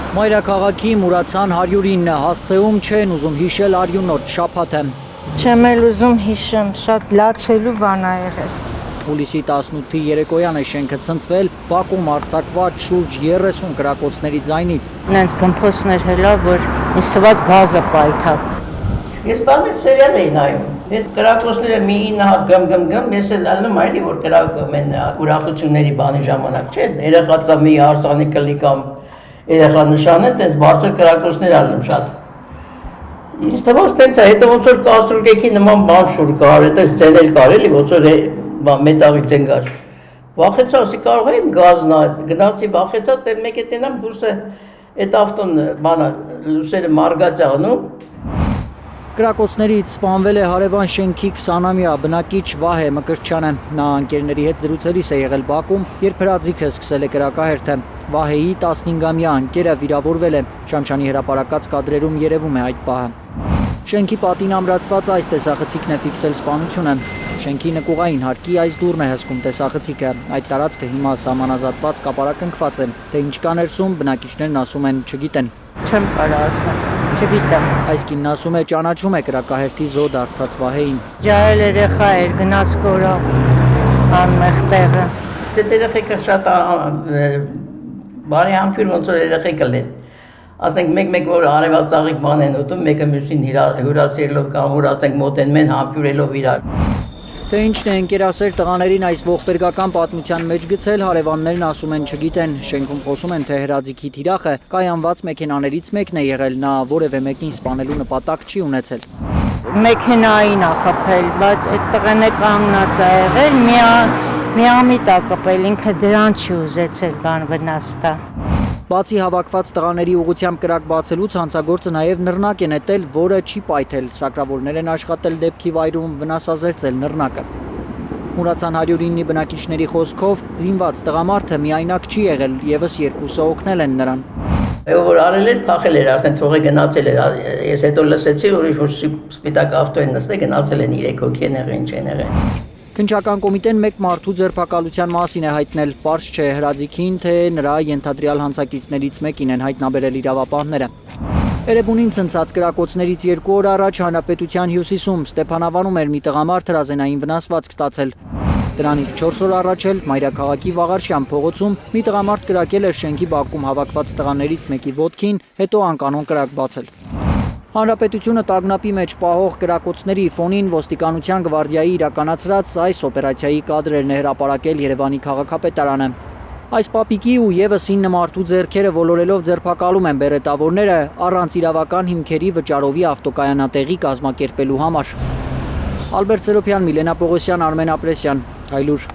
Մայրաքաղաքի Մուրացան 109 հասցեում չեն ուզում հիշել արյունոտ շաբաթը։ Չեմ էլ ուզում հիշեմ, շատ լացելու բան ա եղել։ Հուլիսի 18-ի երեկոյան է շենքը ցնցվել Բաքում արձակված շուրջ 30 կրակոցների ձայնից։ Նենց գմփոսներ հելա, որ ինձ թվաց գազը պայթավ։ Ես տանից սերիալ էի նայում։ Այդ կրակոցները մի 9 հատ գմ, ես էլ ալնում այլի, որ կրակում են ուրախությունների բանի ժամանակ, չէ՞, երեխա մի հարսանի կլի կամ երեխա նշան է, տենց բարձր կրակոցներ ալնում շատ։ Ինձ թվաց տենց է, հետո ոնց որ կաստրուկեքի նման բան շուր կար, այդպես ձենել կար էլի, ոնց որ մետաղի ձեն կար։ Վախեցա, ասի կարող եմ գազնա, գնացի վախեցած, դեռ մեկ է տենամ դուրսը այդ ավտոն բանը լուսերը մարգած է անում։ Կրակոցներից սպանվել է հարևան շենքի 20-ամյա բնակիչ Վահե Մկրտչյանը։ Նա ընկերների հետ զրուցելիս է եղել Բաքում, երբ հրաձիգը սկսել է կրակահերթը։ Վահեի 15-ամյա ընկերը վիրավորվել է։ Շամշանի հրապարակած կադրերում երևում է այդ պահը։ Շենքի պատին ամրացված այս տեսախցիկն է ֆիքսել սպանությունը։ Շենքի նկուղային հարկի այս դուռն է հսկում տեսախցիկը։ Այդ տարածքը հիմա սահմանազատված կապարակնքված է։ Թե ինչ կա ներսում, բնակիչներն ասում են չգիտեն։ Չեմ կարող ասել, չգիտեմ։ Այս կինն ասում է ճանաչում է կրակահերթի զոհ դարձած Վահեին։ Ջահել երեխա էր, գնաց կորավ անմեղ տեղը։ Այդ երեխեքը շատ բարի համբույր ոնց որ երեխեքը լեն։ Ասենք մեկ որ արևածաղիկ բան են ուտում, մեկը մյուսին հյուրասիրելով կամ որ ասենք մոտենում համբյուրելով իրար։ Թե ինչն է ընկերասեր տղաներին այս ողբերգական պատմության մեջ գցել, հարևաններն ասում են չգիտեն, շենքում խոսում են, թե հրաձիգի թիրախը կայանված մեքենաներից մեկն է եղել, նա որևէ մեկին սպանելու նպատակ չի ունեցել։ Մեքենային ա խփել, բայց այդ տղեն է կանգնած ա եղել, միամիտ ա կպել, ինքը դրան չի ուզեցել բան վնաս տա։ Բացի հավաքված տղաների ուղղությամբ կրակ բացելուց հանցագործը նաև նռնակ է նետել, որը չի պայթել, սակրավորներ են աշխատել դեպքի վայրում վնասազերծել նռնակը։ Մուրացան 109-ի բնակիչների խոսքով զինված տղամարդը միայնակ չի եղել, եւս երկուսը օգնել են նրան։ Որ արել էր, փախել էր, արդեն թողը գնացել էր, ես հետո լսեցի, որ սպիտակ ավտո են նստել, գնացել են 3 հոգի են եղել, ինչ են եղել։ Քննչական կոմիտեն մեկ մարդու ձերբակալության մասին է հայտնել, պարզ չէ հրաձիգին, թե նրա ենթադրյալ հանցակիցներից մեկին են հայտնաբերել իրավապահները։ Էրեբունին ցնցած կրակոցներից 2 օր առաջ Հանրապետության հյուսիսում Ստեփանավանում էր մի տղամարդ հրազենային վնասվածք ստացել։ Դրանից 4 օր առաջ էլ Մայրաքաղաքի Վաղարշյան փողոցում մի տղամարդ կրակել էր շենքի բակում հավաքված տղաներից մեկի ոտքին, հետո անկանոն կրակ բացել։ Հանրապետությունը տագնապի մեջ պահող կրակոցների ֆոնին ոստիկանության գվարդիայի իրականացրած այս օպերացիայի կադրերն է հրապարակել Երևանի քաղաքապետարանը։ Այս պապիկի ու եւս 9 մարդու ձեռքերը ոլորելով ձերբակալում են բերետավորները առանց իրավական հիմքերի վճարովի ավտոկայանատեղի կազմակերպելու համար։ Ալբերտ Սերոբյան, Միլենա Պողոսյան, Արմեն Ապրեսյան, Հայլուր։